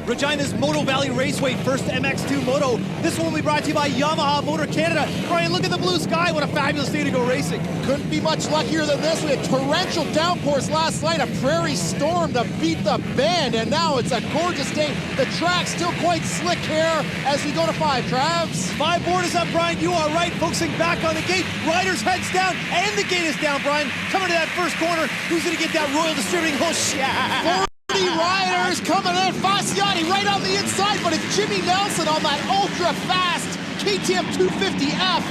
Regina's Moto Valley Raceway first MX2 Moto. This one will be brought to you by Yamaha Motor Canada. Brian, look at the blue sky. What a fabulous day to go racing. Couldn't be much luckier than this. We had torrential downpours last night, a prairie storm to beat the band, and now it's a gorgeous day. The track's still quite slick here as we go to 5, Travs. 5 board is up, Brian. You are right. Focusing back on the gate. Riders heads down, and the gate is down, Brian. Coming to that first corner. Who's going to get that Royal Distributing Hush? 40 riders coming in. Fasciati right on the inside, but it's Jimmy Nelson on that ultra-fast KTM 250F.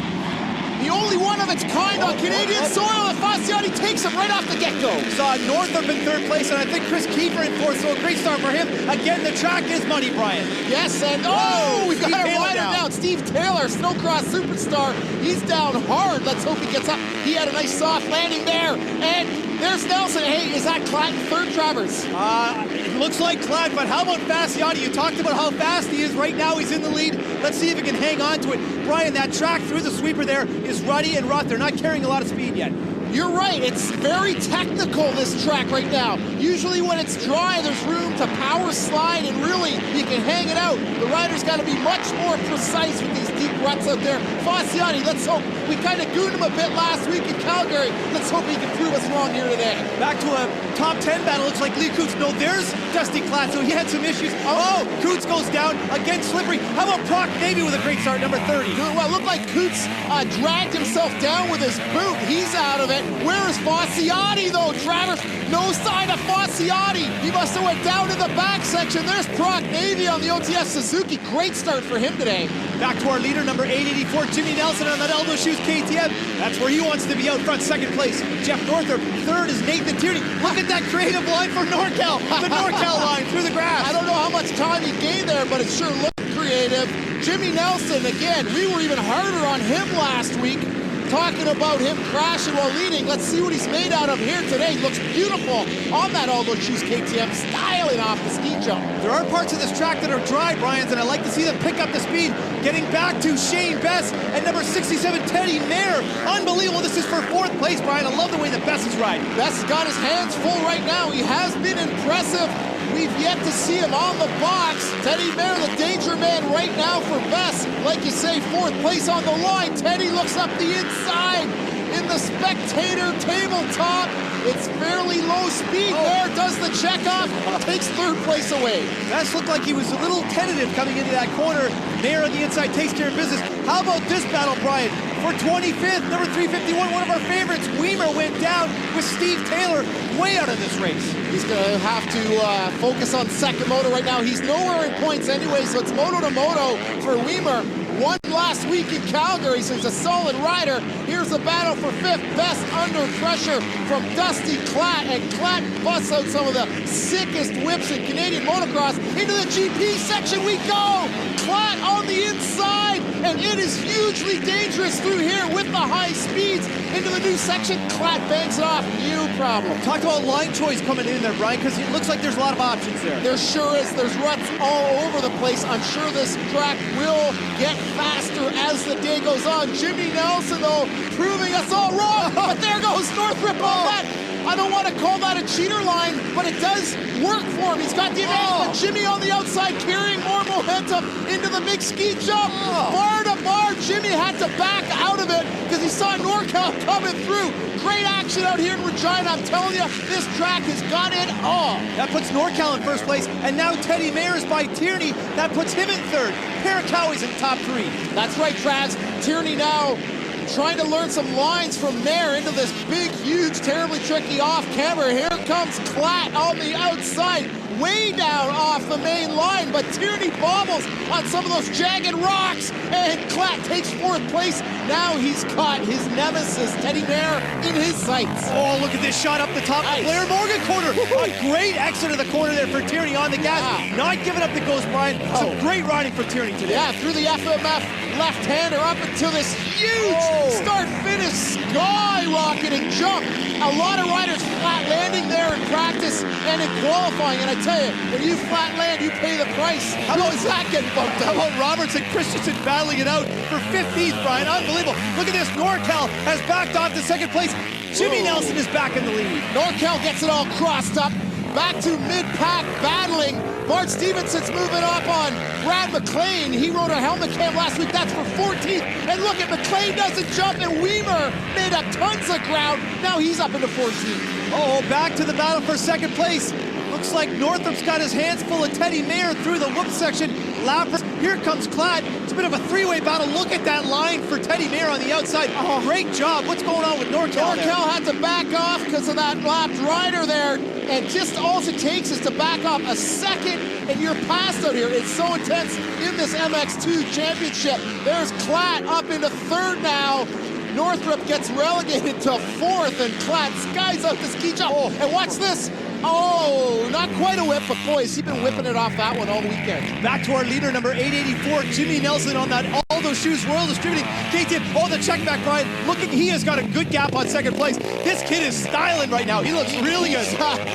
The only one of its kind on Canadian soil, and Fasciati takes him right off the get-go. Saw Northup in 3rd place, and I think Chris Kiefer in 4th, so a great start for him. Again, the track is money, Brian. Yes, and we've got a rider down. Steve Taylor, snowcross superstar. He's down hard. Let's hope he gets up. He had a nice soft landing there, and there's Nelson. Hey, is that Klatt in 3rd, Travers? It looks like Klatt, but how about Fasciati? You talked about how fast he is. Right now, he's in the lead. Let's see if he can hang on to it. Brian, that track through the sweeper there is ruddy and rough. They're not carrying a lot of speed yet. You're right, it's very technical, this track right now. Usually when it's dry, there's room to power slide, and really, you can hang it out. The rider's got to be much more precise with these deep ruts out there. Fasciati, let's hope. We kind of gooned him a bit last week in Calgary. Let's hope he can prove us wrong here today. Back to a top 10 battle. Looks like Lee Coots. No, there's Dusty Klatt, so he had some issues. Oh, Coots goes down. Again, slippery. How about Proc Navy with a great start, number 30? Well, it looked like Coots dragged himself down with his boot. He's out of it. Where is Fasciati, though, Travis? No sign of Fasciati. He must have went down to the back section. There's Proc Navy on the OTS Suzuki. Great start for him today. Back to our leader, number 884, Jimmy Nelson on that elbow shoes KTM. That's where he wants to be out front. 2nd place, Jeff Northup. 3rd is Nathan Tierney. Look at that creative line for NorCal. The NorCal line through the grass. I don't know how much time he gained there, but it sure looked creative. Jimmy Nelson, again, we were even harder on him last week, talking about him crashing while leading. Let's see what he's made out of here today. Looks beautiful on that Aldo Shoes KTM, styling off the ski jump. There are parts of this track that are dry, Brian, and I like to see them pick up the speed. Getting back to Shane Best and number 67, Teddy Mayer. Unbelievable. This is for 4th place, Brian. I love the way that Best is riding. Best has got his hands full right now. He has been impressive. We've yet to see him on the box. Teddy Mayer, the danger man right now for Best. Like you say, 4th place on the line. Teddy looks up the inside in the spectator tabletop. It's fairly low speed there, does the checkoff, takes 3rd place away. Best looked like he was a little tentative coming into that corner. Mayer on the inside takes care of business. How about this battle, Brian? For 25th, number 351, one of our favorites, Weimer went down with Steve Taylor way out of this race. He's gonna have to focus on 2nd moto right now. He's nowhere in points anyway, so it's moto to moto for Weimer. Won last week in Calgary, so he's a solid rider. Here's the battle for 5th. Best under pressure from Dusty Klatt, and Klatt busts out some of the sickest whips in Canadian motocross. Into the GP section we go! Klatt on the inside, and it is hugely dangerous through here with the high speeds. Into the new section, Klatt banks it off, no problem. Talk about line choice coming in there, Brian, because it looks like there's a lot of options there. There sure is. There's ruts all over the place. I'm sure this track will get faster as the day goes on. Jimmy Nelson, though, proving us all wrong. But there goes Northup on that. I don't want to call that a cheater line, but it does work for him. He's got the advantage, but Jimmy on the outside carrying more momentum into the mixed ski jump. Bar to bar, Jimmy had to back out of it because he saw NorCal coming through. Great action out here in Regina. I'm telling you, this track has got it all. That puts NorCal in 1st place, and now Teddy Mayer is by Tierney. That puts him in 3rd. Paracowie's in top 3. That's right, Travs. Tierney now trying to learn some lines from Mayer into this big, huge, terribly tricky off-camera. Here comes Klatt on the outside, way down off the main line, but Tierney bobbles on some of those jagged rocks, and Klatt takes 4th place. Now he's caught his nemesis, Teddy Mayer, in his sights. Oh, look at this shot up the top. Nice. Blair Morgan corner. A great exit of the corner there for Tierney on the gas. Yeah. Not giving up the ghost, Brian. Some great riding for Tierney today. Yeah, through the FMF left-hander up into this huge start-finish skyrocketing jump. A lot of riders flat landing there in practice and in qualifying, and I tell you, when you flat land, you pay the price. How about that getting bumped How out? about Roberts and Christensen battling it out for 15th, Brian? Unbelievable. Look at this. NorCal has backed off to 2nd place. Jimmy Nelson is back in the lead. NorCal gets it all crossed up. back to mid-pack battling. Bart Stevenson's moving up on Brad McLean. He rode a helmet cam last week. That's for 14th. And look at McLean doesn't jump, and Weimer made up tons of ground. Now he's up into 14th. Oh, back to the battle for second place. Looks like Northrop's got his hands full of Teddy Mayer through the whoop section. Lapras, here comes Klatt. It's a bit of a three-way battle. Look at that line for Teddy Mayer on the outside. Oh, great job. What's going on with NorCal? NorCal had to back off because of that lapped rider there. And just all it takes is to back off a second and you're passed out here. It's so intense in this MX2 championship. There's Klatt up into third now. Northrop gets relegated to fourth, and Klatt skies out the ski jump. Oh, and watch this. Oh, not quite a whip, but boys, he's been whipping it off that one all weekend. Back to our leader, number 884, Jimmy Nelson on that All Those Shoes Royal Distributing. KTM, oh, the check back, Brian. Looking, he has got a good gap on second place. This kid is styling right now. He looks really good.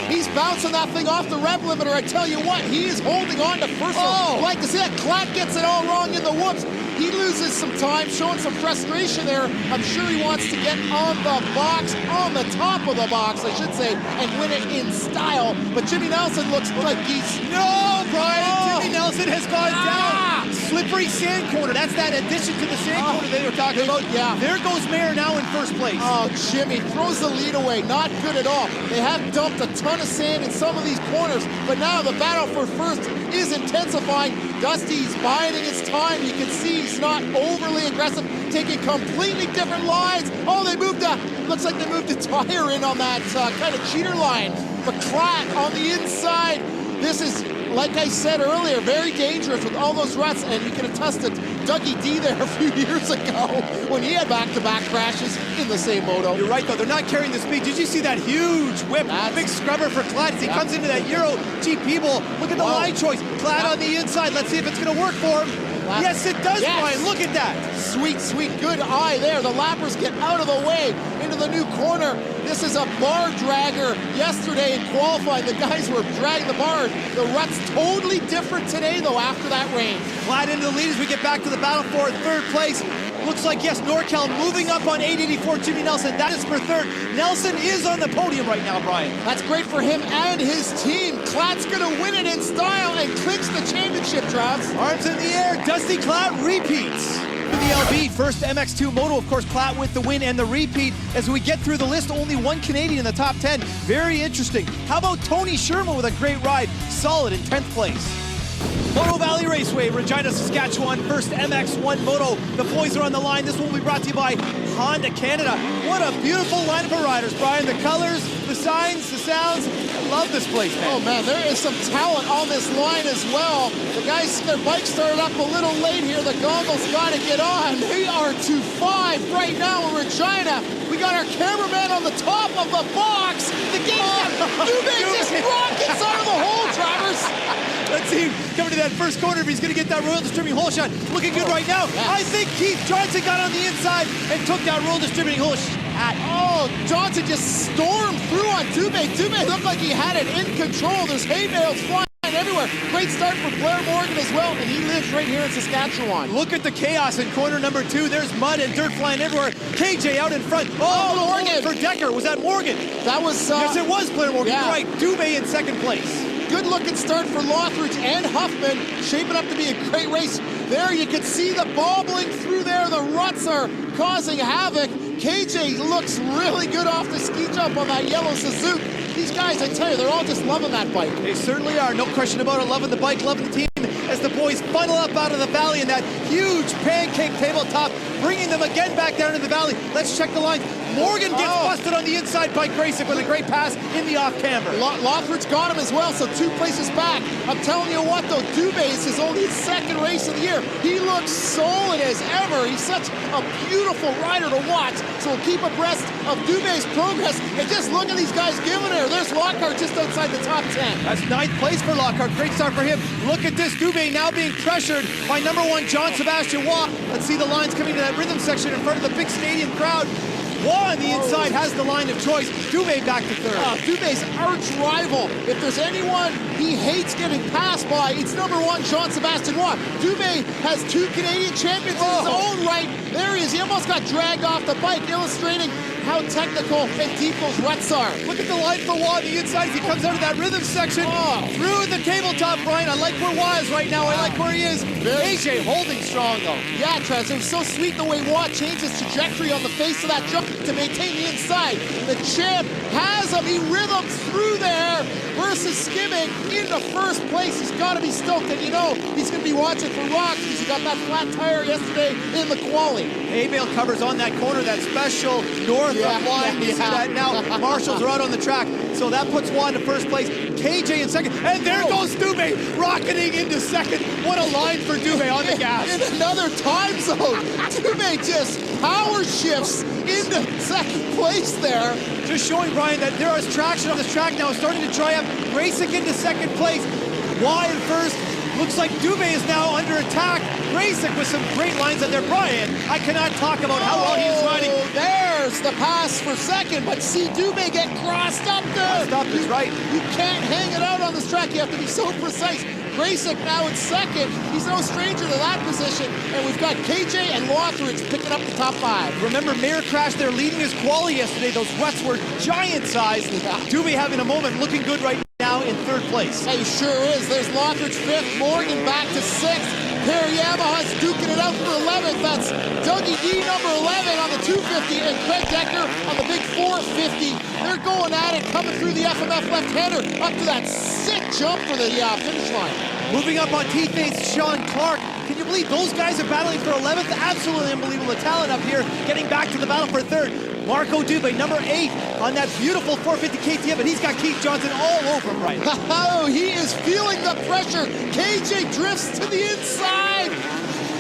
He's bouncing that thing off the rev limiter. I tell you what, he is holding on to first. Oh, like to see that. Klatt gets it all wrong in the whoops. He loses some time, showing some frustration there. I'm sure he wants to get on the box, on the top of the box, I should say, and win it in style. But Jimmy Nelson looks like he's... No, Brian! Oh. Jimmy Nelson has gone down. Slippery sand corner. That's that addition to the sand corner they were talking about. Yeah. There goes Mayer now in first place. Oh, Jimmy throws the lead away. Not good at all. They have dumped a ton of sand in some of these corners, but now the battle for first is intensifying. Dusty's biding his time. You can see he's not overly aggressive, taking completely different lines. Oh, they moved looks like they moved a tire in on that kind of cheater line. But Klatt on the inside. This is, like I said earlier, very dangerous with all those ruts, and you can attest to Dougie D there a few years ago when he had back-to-back crashes in the same moto. You're right, though. They're not carrying the speed. Did you see that huge whip? Big scrubber for Klatt as he comes into that Euro GP Bowl. Look at the line choice. Klatt on the inside. Let's see if it's going to work for him. Yes, it does, Brian. Look at that. Sweet, sweet, good eye there. The lappers get out of the way into the new corner. This is a bar dragger. Yesterday in qualifying, the guys were dragging the bar. The rut's totally different today, though, after that rain. Klatt into the lead as we get back to the battle for third place. Looks like, yes, NorCal moving up on 884, Jimmy Nelson. That is for third. Nelson is on the podium right now, Brian. That's great for him and his team. Klatt's going to win it in style and clinch the championship, Travis. Arms in the air. Dusty Klatt repeats. The LB, first MX2 Moto, of course, Klatt with the win and the repeat. As we get through the list, only one Canadian in the top 10. Very interesting. How about Tony Sherman with a great ride? Solid in 10th place. Moto Valley Raceway, Regina, Saskatchewan, first MX1 Moto. The boys are on the line. This one will be brought to you by Honda Canada. What a beautiful lineup of riders, Brian. The colors, the signs, the sounds. I love this place, man. Oh, man, there is some talent on this line as well. The guys, their bike started up a little late here. The goggles got to get on. They are to 5 right now in Regina. We got our cameraman on the top of the box. The game's Dubé just rockets out of the hole, Travers. Let's see him coming to that first corner if he's going to get that Royal Distributing hole shot. Looking good right now. Yes. I think Keith Johnson got on the inside and took that Royal Distributing hole shot. Oh, Johnson just stormed through on Dubé. Dubé looked like he had it in control. There's hay bales flying everywhere. Great start for Blair Morgan as well, and he lives right here in Saskatchewan. Look at the chaos in corner number 2. There's mud and dirt flying everywhere. KJ out in front. Oh, Morgan. For Decker. Was that Morgan? That was... yes, it was Blair Morgan. Yeah. You're right. Dubé in second place. Good looking start for Lothridge and Huffman, shaping up to be a great race. There you can see the bobbling through there. The ruts are causing havoc. KJ looks really good off the ski jump on that yellow Suzuki. These guys, I tell you, they're all just loving that bike. They certainly are, no question about it. Loving the bike, loving the team as the boys funnel up out of the valley in that huge pancake tabletop, bringing them again back down to the valley. Let's check the lines. Morgan gets busted on the inside by Grayson with a great pass in the off-camber. Lothridge got him as well, so 2 places back. I'm telling you what, though, Dubé is only his second race of the year. He looks solid as ever. He's such a beautiful rider to watch, so we'll keep abreast of Dubé's progress. And just look at these guys giving it. There's Lockhart just outside the top 10. That's 9th place for Lockhart. Great start for him. Look at this. Dubé now being pressured by number 1, John Sebastian Waugh. Let's see the lines coming to that rhythm section in front of the big stadium crowd. Waugh on the inside has the line of choice. Dubé back to third. Dubé's arch rival. If there's anyone he hates getting passed by, it's number 1, Jean Sebastian Waugh. Dubé has 2 Canadian champions in his own right. There he is. He almost got dragged off the bike, illustrating how technical and deep those ruts are. Look at the line for Waugh on the inside as he comes out of that rhythm section. Through the tabletop, Brian. I like where Waugh is right now. I like where he is. AJ holding strong, though. Yeah, Trez, it was so sweet the way Waugh changed his trajectory on the face of that jump to maintain the inside. The champ has him. He rhythms through there versus skimming into first place. He's got to be stoked, and you know he's going to be watching for rocks because he got that flat tire yesterday in the quali. A-Bale covers on that corner, that special north of line. You see that now. Marshals are out on the track, so that puts Waugh into first place. KJ in second, and there goes Dubé rocketing into second. What a line for Dubé on the gas. In another time zone, Dubé just power shifts into second place there. Just showing, Brian, that there is traction on this track now, starting to dry up. Graysick into second place. Waugh in first. Looks like Dubé is now under attack. Graysick with some great lines out there. Brian, I cannot talk about how well he is riding. There's the pass for second, but see Dubé get crossed up there. Crossed up is right. You can't hang it out on this track. You have to be so precise. Graysick now in second. He's no stranger to that position. And we've got KJ and Lothridge picking up the top 5. Remember, Mayer crashed there leading his quali yesterday. Those ruts were giant sized. Dubé having a moment, looking good right now in third place. He sure is. There's Lothridge 5th, Morgan back to 6th. Pair of Yamahas duking it out for 11th. That's Dougie D, number 11 on the 250, and Craig Decker on the big 450. They're going at it, coming through the FMF left-hander, up to that sick jump for the finish line. Moving up on T-Face's Sean Clark. Can you believe those guys are battling for 11th? Absolutely unbelievable talent up here, getting back to the battle for third. Marco Dubé, number 8 on that beautiful 450 KTM, but he's got Keith Johnson all over him right now. Oh, he is feeling the pressure. KJ drifts to the inside.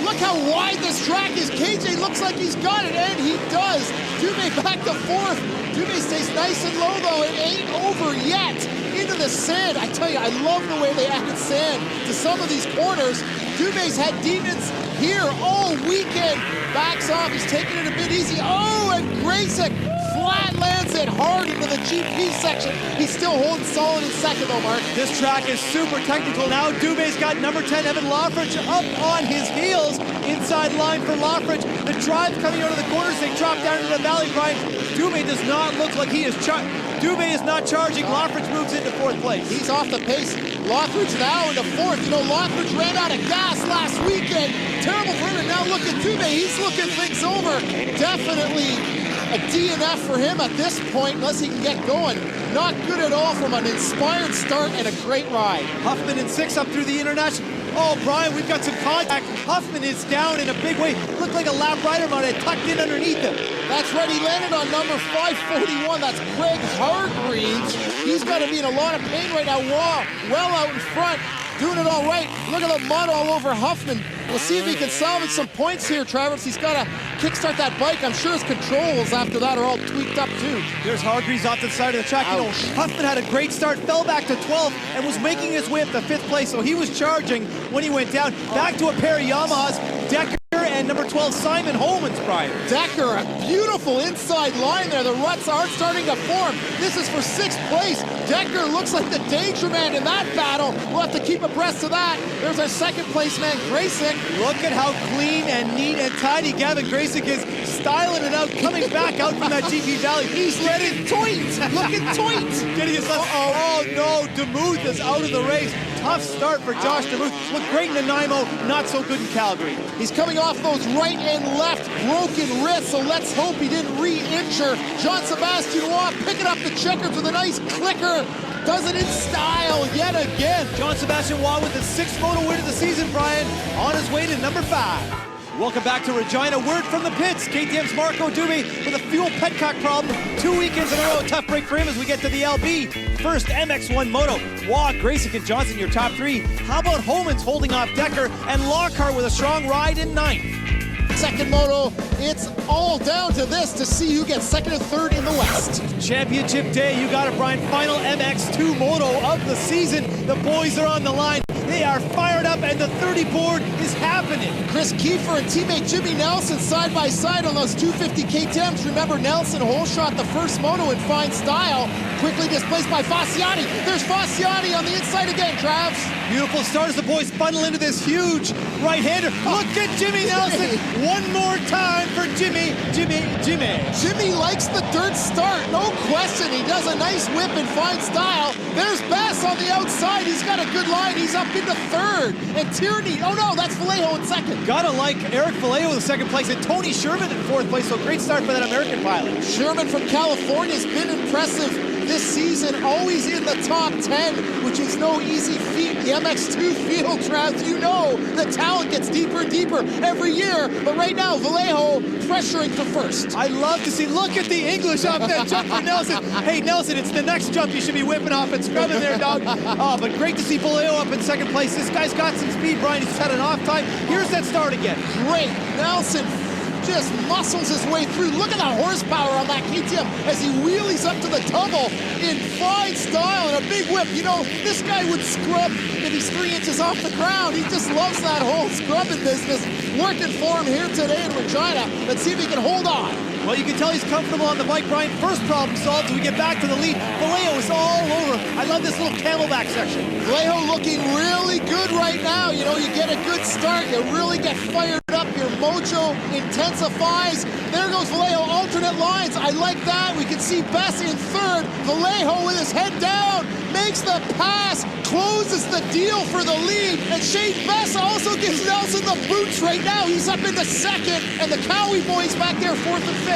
Look how wide this track is. KJ looks like he's got it, and he does. Dubé back to 4th. Dubé stays nice and low, though. It ain't over yet. Into the sand. I tell you, I love the way they added sand to some of these corners. Dubé's had demons here all weekend. Backs off, he's taking it a bit easy. Oh, and Graysick flat lands it hard into the GP section. He's still holding solid in second though, Mark. This track is super technical now. Dubé's got number 10, Evan Lothridge, up on his heels. Inside line for Lothridge. The drive coming out of the corners, they drop down into the valley, Brian. Dubé does not look like he is Dubé is not charging. Lothridge moves into 4th place. He's off the pace. Lothridge now into 4th. You know, Lothridge ran out of gas last weekend. Terrible for him, and now look at Dubé. He's looking things over. Definitely a DNF for him at this point, unless he can get going. Not good at all from an inspired start and a great ride. Huffman in 6th up through the international. Oh, Brian, we've got some contact. Huffman is down in a big way. Looked like a lap rider might have tucked in underneath him. That's right, he landed on number 541. That's Craig Hargreaves. He's got to be in a lot of pain right now. Waugh, well out in front, doing it all right. Look at the mud all over Huffman. We'll see if he can salvage some points here, Travis. He's got to kickstart that bike. I'm sure his controls after that are all tweaked up too. There's Hargreaves off the side of the track. You know, Huffman had a great start, fell back to 12th, and was making his way up to 5th place, so he was charging when he went down. Back to a pair of Yamahas, Decker and number 12, Simon Holman's, Brian. Decker, a beautiful inside line there. The ruts aren't starting to form. This is for 6th place. Decker looks like the danger man in that battle. We'll have to keep abreast of that. There's our 2nd place man, Graysick. Look at how clean and neat and tidy Gavin Graysick is, styling it out, coming back out from that GP Valley. He's letting toit. Look at toit. Getting his left. Oh no, DeMuth is out of the race. Tough start for Josh DeMuth. Looked great in Nanaimo, not so good in Calgary. He's coming off those right and left broken wrists, so let's hope he didn't re-injure. Jean-Sébastien Waugh picking up the checkers with a nice clicker. Does it in style yet again. Jean-Sébastien Waugh with the 6th moto win of the season, Brian, on his way to number 5. Welcome back to Regina. Word from the pits. KTM's Marco Dubé with a fuel petcock problem. 2 weekends in a row. Tough break for him as we get to the LB. First MX1 moto. Waugh, Graysick, and Johnson, your top 3. How about Holman's holding off Decker, and Lockhart with a strong ride in 9th. 2nd moto, it's all down to this to see who gets 2nd and 3rd in the West. Championship day, you got it, Brian. Final MX2 moto of the season. The boys are on the line. They are fired up, and the 30 board is happening. Chris Kiefer and teammate Jimmy Nelson side by side on those 250 KTMs. Remember, Nelson hole shot the first moto in fine style. Quickly displaced by Fasciati. There's Fasciati on the inside again, Travs. Beautiful start as the boys funnel into this huge right-hander. Look at Jimmy Nelson. One more time for Jimmy. Jimmy likes the dirt start, no question. He does a nice whip in fine style. There's Bess on the outside. He's got a good line. He's up into third. And Tierney, oh no, that's Vallejo in second. Gotta like Eric Vallejo in second place and Tony Sherman in fourth place. So great start for that American pilot. Sherman from California has been impressive this season, always in the top 10, which is no easy feat. The MX2 field, Travs, you know the talent gets deeper and deeper every year, but right now Vallejo pressuring for first. I love to see, look at the English off that jump for Nelson. Hey Nelson, it's the next jump you should be whipping off and scrubbing there, dog. Oh, but great to see Vallejo up in second place. This guy's got some speed, Brian. He's had an off time. Here's that start again. Great, Nelson just muscles his way through. Look at the horsepower on that KTM as he wheelies up to the double in fine style and a big whip. You know, this guy would scrub if he's 3 inches off the ground. He just loves that whole scrubbing business. Working for him here today in Regina. Let's see if he can hold on. Well, you can tell he's comfortable on the bike, Brian. First problem solved as we get back to the lead. Vallejo is all over. I love this little camelback section. Vallejo looking really good right now. You know, you get a good start, you really get fired up, your mojo intensifies. There goes Vallejo, alternate lines. I like that. We can see Bess in third. Vallejo with his head down, makes the pass, closes the deal for the lead. And Shane Bess also gives Nelson the boots right now. He's up into second, and the Cowie boys back there fourth and fifth.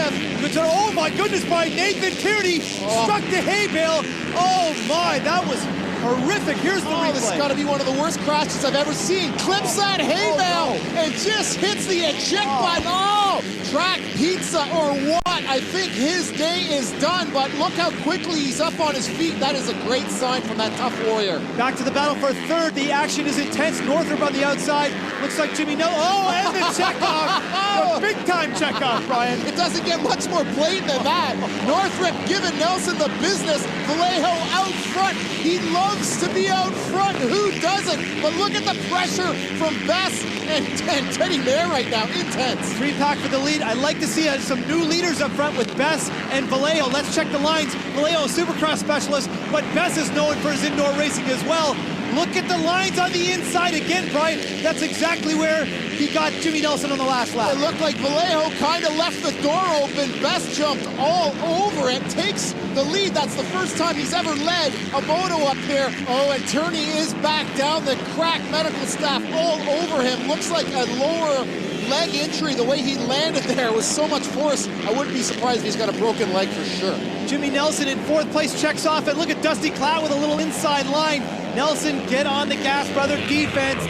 Oh my goodness, by Nathan Tierney struck the hay bale. Oh my, that was horrific. Here's the replay. This has got to be one of the worst crashes I've ever seen. Clips that hay bale and just hits the eject button. Oh, track pizza or what? I think his day is done, but look how quickly he's up on his feet. That is a great sign from that tough warrior. Back to the battle for third. The action is intense. Northrop on the outside. Looks like Jimmy and the checkoff. The big-time checkoff, Brian. It doesn't get much more blatant than that. Northrop giving Nelson the business. Vallejo out front. He loves to be out front. Who doesn't? But look at the pressure from Bess and Teddy Mayer right now. Intense. 3-pack for the lead. I like to see some new leaders up front with Bess and Vallejo. Let's check the lines. Vallejo, a supercross specialist, but Bess is known for his indoor racing as well. Look at the lines on the inside again, Brian. That's exactly where he got Jimmy Nelson on the last lap. It looked like Vallejo kind of left the door open. Bess jumped all over it, takes the lead. That's the first time he's ever led a moto up there. Oh, and Tierney is back down. The crack medical staff all over him. Looks like a lower leg injury. The way he landed there was so much force. I wouldn't be surprised if he's got a broken leg for sure. Jimmy Nelson in fourth place checks off, and look at Dusty Klatt with a little inside line. Nelson, get on the gas, brother. Defense.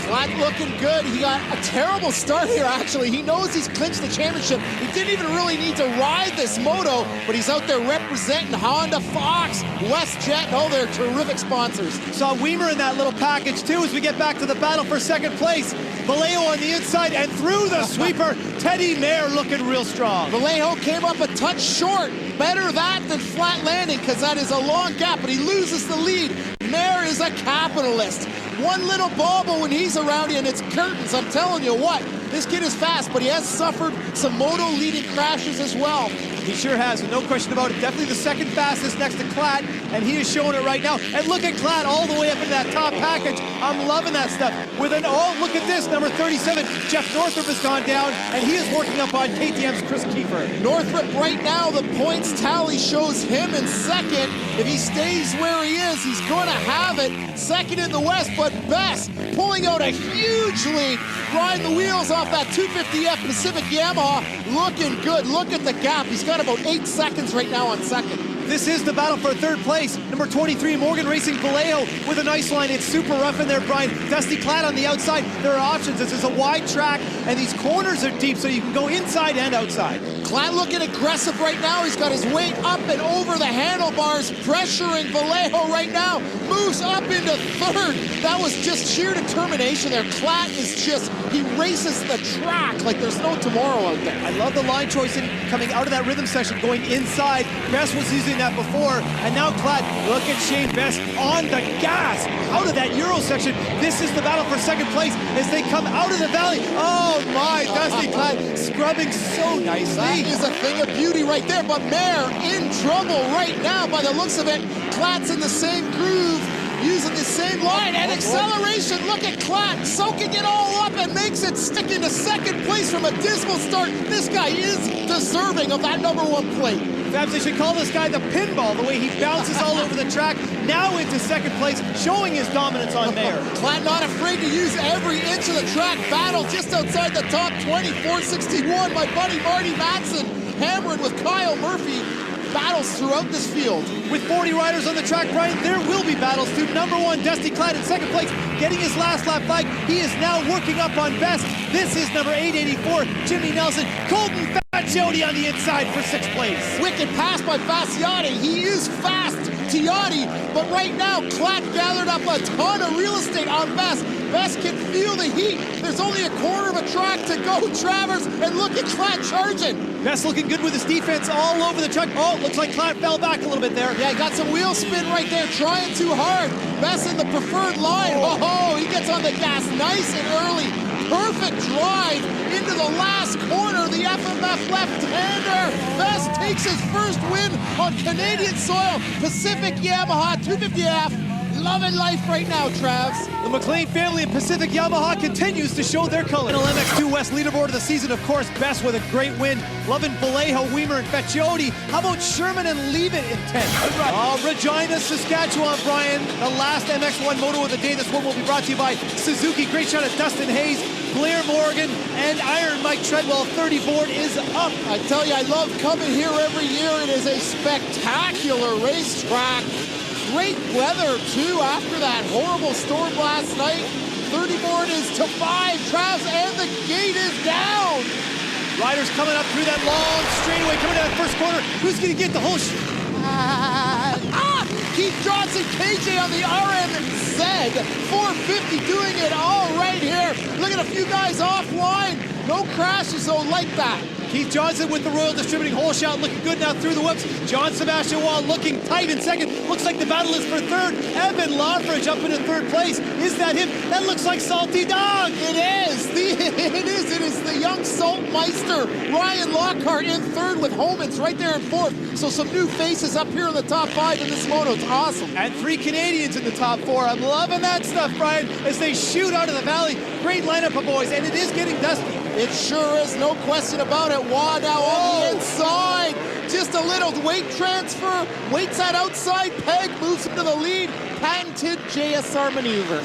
Klatt looking good. He got a terrible start here, actually. He knows he's clinched the championship. He didn't even really need to ride this moto, but he's out there representing Honda, Fox, WestJet. Oh, they're terrific sponsors. Saw Weimer in that little package, too, as we get back to the battle for second place. Vallejo on the inside and through the sweeper. Teddy Mayer looking real strong. Vallejo came up a touch short. Better that than flat landing, because that is a long gap, but he loses the lead. Mayer is a capitalist. One little bobble when he's around you, and it's curtains. I'm telling you what, this kid is fast, but he has suffered some moto-leading crashes as well. He sure has, no question about it. Definitely the second fastest next to Klatt, and he is showing it right now. And look at Klatt all the way up in that top package. I'm loving that stuff. With an, oh, look at this, number 37. Jeff Northrop has gone down, and he is working up on KTM's Chris Kiefer. Northrop right now, the points tally shows him in second. If he stays where he is, he's going to have it. Second in the West, but Bess pulling out a huge lead. Riding the wheels off that 250F Pacific Yamaha. Looking good. Look at the gap. He's got about 8 seconds right now on second. This is the battle for third place. Number 23, Morgan Racing Vallejo with a nice line. It's super rough in there, Brian. Dusty Klatt on the outside. There are options. This is a wide track, and these corners are deep, so you can go inside and outside. Klatt looking aggressive right now. He's got his weight up and over the handlebars, pressuring Vallejo right now. Moves moves up into third. That was just sheer determination there. Klatt is just, he races the track like there's no tomorrow out there. I love the line choice in coming out of that rhythm section, going inside. Best was using that before, and now Klatt, look at Shane Best on the gas, out of that Euro section. This is the battle for second place as they come out of the valley. Oh my, Dusty Klatt scrubbing so nicely. That is a thing of beauty right there, but Mare in trouble right now by the looks of it. Klatt's in the same groove, using the same line and acceleration. Look at Klatt soaking it all up and makes it stick into second place from a dismal start. This guy is deserving of that #1 plate. Fabs, they should call this guy the pinball, the way he bounces all over the track, now into second place, showing his dominance on Mare. Klatt not afraid to use every inch of the track. Battle just outside the top 20, 461. My buddy Marty Matson hammering with Kyle Murphy. Battles throughout this field. With 40 riders on the track, Brian, there will be battles too. #1, Dusty Klatt in second place, getting his last lap flag. He is now working up on Best. This is number 884, Jimmy Nelson. Colton Faciotti on the inside for sixth place. Wicked pass by Faciotti. He is fast, Tiotti, but right now, Klatt gathered up a ton of real estate on Best. Best can feel the heat. There's only a quarter of a track to go, Travers, and look at Klatt charging. Best looking good with his defense all over the track. Oh, looks like Klatt fell back a little bit there. Yeah, he got some wheel spin right there, trying too hard. Best in the preferred line. Oh, he gets on the gas nice and early. Perfect drive into the last corner. The FMF left-hander. Best takes his first win on Canadian soil. Pacific Yamaha 250F. Loving life right now, Travs. The McLean family and Pacific Yamaha continues to show their color. MX2 West leaderboard of the season, of course, Best with a great win. Loving Vallejo, Weimer, and Faciotti. How about Sherman and Leavitt in 10th? Regina, Saskatchewan, Brian. The last MX1 moto of the day. This one will be brought to you by Suzuki. Great shot at Dustin Hayes, Blair Morgan, and Iron Mike Treadwell. 30 board is up. I tell you, I love coming here every year. It is a spectacular racetrack. Great weather, too, after that horrible storm last night. 30 board is to 5, Travs, and the gate is down. Riders coming up through that long straightaway, coming down that first corner. Who's going to get the whole Keith Johnson, KJ on the RMZ 450 doing it all right here. Look at a few guys offline. No crashes, though, like that. Keith Johnson with the Royal Distributing hole shot, looking good now through the whoops. John Sebastian Wall looking tight in second. Looks like the battle is for third. Evan Lawfridge up into third place. Is that him? That looks like Salty Dog. It is. It is the young Saltmeister. Ryan Lockhart in third with Homans right there in fourth. So some new faces up here in the top 5 in this moto. It's awesome. And 3 Canadians in the top 4. I'm loving that stuff, Brian, as they shoot out of the valley. Great lineup of boys, and it is getting dusty. It sure is, no question about it. Waugh now on the inside. Just a little weight transfer. Waits that outside peg, moves into the lead. Patented JSR maneuver.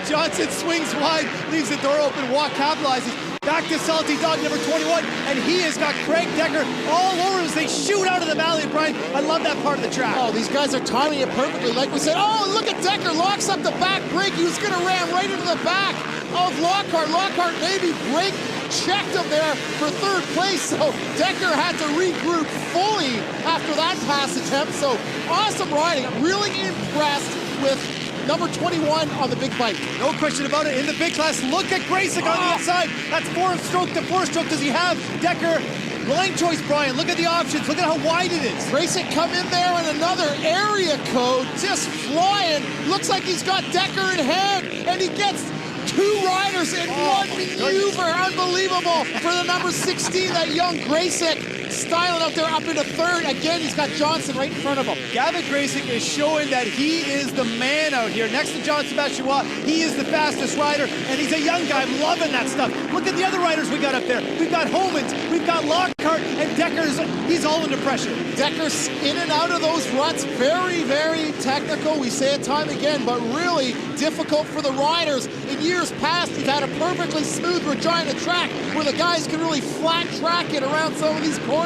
Johnson swings wide, leaves the door open. Waugh capitalizes. Back to Salty Dog, number 21, and he has got Craig Decker all over as they shoot out of the valley, Brian. I love that part of the track. Oh, these guys are timing it perfectly. Like we said, oh, look at Decker, locks up the back brake. He was going to ram right into the back of Lockhart. Lockhart maybe brake checked him there for third place, so Decker had to regroup fully after that pass attempt. So awesome riding. Really impressed with number 21 on the big bike. No question about it. In the big class, look at Grayson on the inside. That's 4-stroke to 4-stroke. Does he have Decker? Line choice, Brian. Look at the options. Look at how wide it is. Grayson come in there and another area code just flying. Looks like he's got Decker in hand, and he gets 2 riders in one maneuver. Unbelievable for the number 16, that young Grayson. Styling up there up into third. Again, he's got Johnson right in front of him. Gavin Grayson is showing that he is the man out here. Next to John Sebastian Waugh, he is the fastest rider, and he's a young guy. I'm loving that stuff. Look at the other riders we got up there. We've got Homans, we've got Lockhart, and Decker's, he's all under pressure. Decker's in and out of those ruts. Very, very technical. We say it time again, but really difficult for the riders. In years past, we've had a perfectly smooth Regina track where the guys can really flat track it around some of these corners.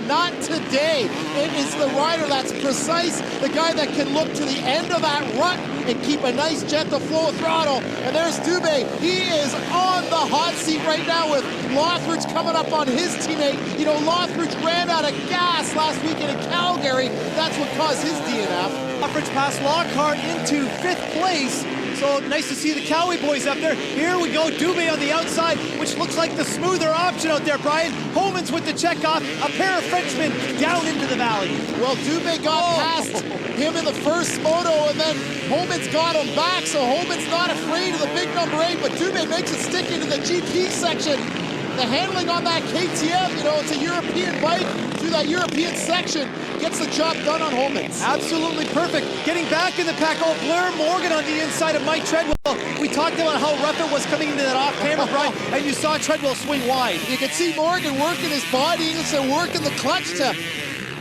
not today. It is the rider that's precise, the guy that can look to the end of that rut and keep a nice gentle flow of throttle. And there's Dubé. He is on the hot seat right now with Lothridge coming up on his teammate. You know, Lothridge ran out of gas last weekend in Calgary. That's what caused his DNF. Lothridge passed Lockhart into 5th place. So nice to see the Cowie boys up there. Here we go, Dubé on the outside, which looks like the smoother option out there, Brian. Homans with the check off, a pair of Frenchmen down into the valley. Well, Dubé got past him in the first moto, and then Homans got him back, so Homans not afraid of the big number 8, but Dubé makes it stick into the GP section. The handling on that KTM, you know, it's a European bike through that European section. Gets the job done on Homans. Absolutely perfect. Getting back in the pack, Blair Morgan on the inside of Mike Treadwell. We talked about how rough it was coming into that off-camera, Brian, and you saw Treadwell swing wide. You can see Morgan working his body and working the clutch to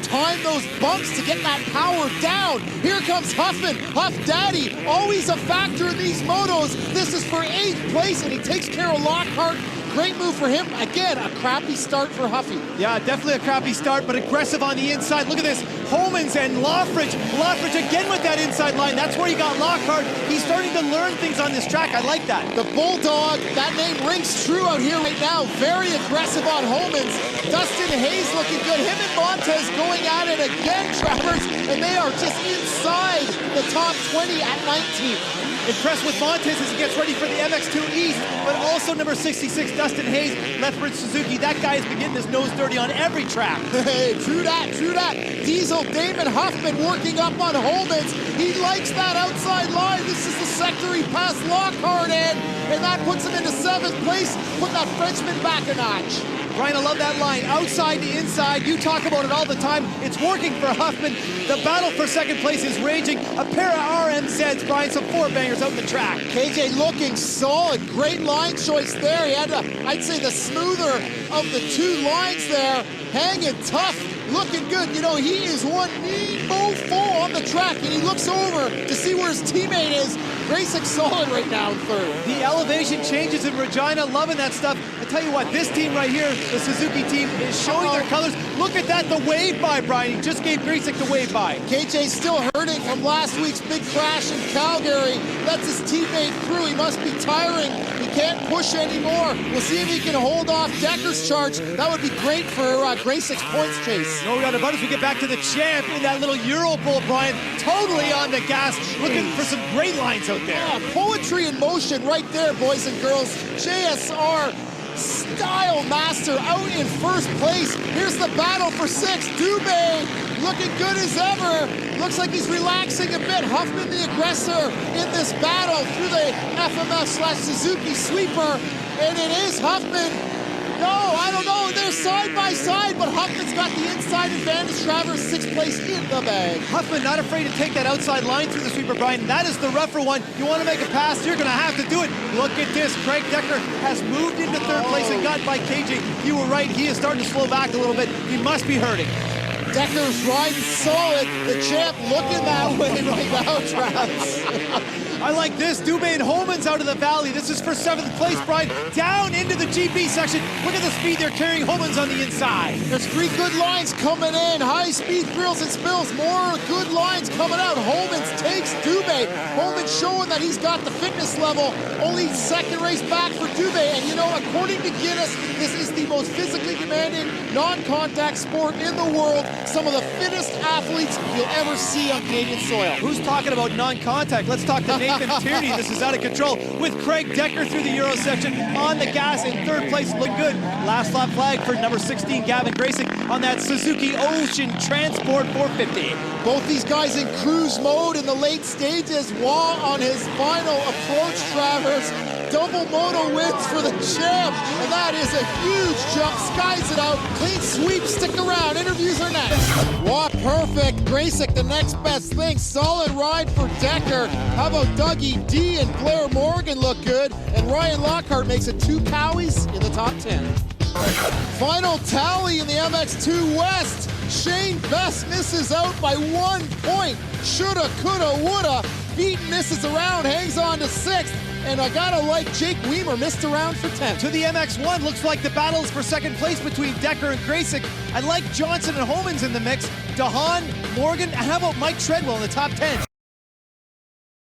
time those bumps to get that power down. Here comes Huffman, Huff Daddy, always a factor in these motos. This is for 8th place, and he takes care of Lockhart. Great move for him. Again, a crappy start for Huffy. Yeah, definitely a crappy start, but aggressive on the inside. Look at this, Homans and Lothridge. Lothridge again with that inside line. That's where he got Lockhart. He's starting to learn things on this track. I like that. The Bulldog, that name rings true out here right now. Very aggressive on Homans. Dustin Hayes looking good. Him and Montez going at it again, Travers, and they are just inside the top 20 at 19. Impressed with Montez as he gets ready for the MX2 East, but also number 66, Dustin Hayes, Lethbridge Suzuki. That guy has been getting his nose dirty on every track. Hey, true that, true that. Diesel Damon Huffman working up on Homans. He likes that outside line. This is the sector he passed Lockhart in, and that puts him into 7th place, put that Frenchman back a notch. Brian, I love that line. Outside to inside. You talk about it all the time. It's working for Huffman. The battle for 2nd place is raging. A pair of RMZs, Brian, some 4 bangers out the track. KJ looking solid. Great line choice there. He had, I'd say, the smoother of the 2 lines there. Hanging tough. Looking good. You know, he is one neat mofo on the track, and he looks over to see where his teammate is. Grayson solid right now in 3rd. The elevation changes in Regina. Loving that stuff. I tell you what, this team right here, the Suzuki team, is showing their colors. Look at that, the wave by, Brian. He just gave Grayson the wave by. KJ's still hurting from last week's big crash in Calgary. Lets his teammate through. He must be tiring. He can't push anymore. We'll see if he can hold off Decker's charge. That would be great for Grayson's points chase. No doubt about it as we get back to the champ in that little Euro Bowl, Brian. Totally on the gas, looking for some great lines out there. Yeah, poetry in motion right there, boys and girls. JSR style master out in 1st place. Here's the battle for 6th. Dubé looking good as ever. Looks like he's relaxing a bit. Huffman the aggressor in this battle through the FMF/Suzuki sweeper. And it is Huffman. No, I don't know. They're side by side, but Huffman's got the inside advantage. Travers 6th place in the bag. Huffman not afraid to take that outside line through the sweeper, Brian. That is the rougher one. You want to make a pass, you're going to have to do it. Look at this. Craig Decker has moved into 3rd place and got by KJ. You were right. He is starting to slow back a little bit. He must be hurting. Decker's riding solid. The champ looking that way right now, Travis. I like this. Dubé and Homans out of the valley. This is for 7th place, Brian. Down into the GP section. Look at the speed they're carrying Homans on the inside. There's 3 good lines coming in. High-speed thrills and spills. More good lines coming out. Homans takes Dubé. Homans showing that he's got the fitness level. Only 2nd race back for Dubé. And you know, according to Guinness, this is the most physically demanding non-contact sport in the world. Some of the fittest athletes you'll ever see on Canadian soil. Who's talking about non-contact? Let's talk to Nathan Tierney. This is out of control with Craig Decker through the Euro section on the gas in 3rd place. Look good. Last lap flag for number 16, Gavin Grayson on that Suzuki Ocean Transport 450. Both these guys in cruise mode in the late stages. Waugh on his final approach, Travers. Double moto wins for the champ, and that is a huge jump. Skies it out. Clean sweep. Stick around. Interviews are next. Waugh perfect. Graysick the next best thing. Solid ride for Decker. How about Dougie D and Blair Morgan look good, and Ryan Lockhart makes it 2 Cowies in the top 10. Final tally in the MX2 West. Shane Best misses out by 1 point. Shoulda, coulda, woulda. Beaton misses around, hangs on to 6th. and I gotta like Jake Weimer, missed around for 10th. To the MX1, looks like the battle is for second place between Decker and Graysick. I like Johnson and Homans in the mix. DeHaan, Morgan, and how about Mike Treadwell in the top 10?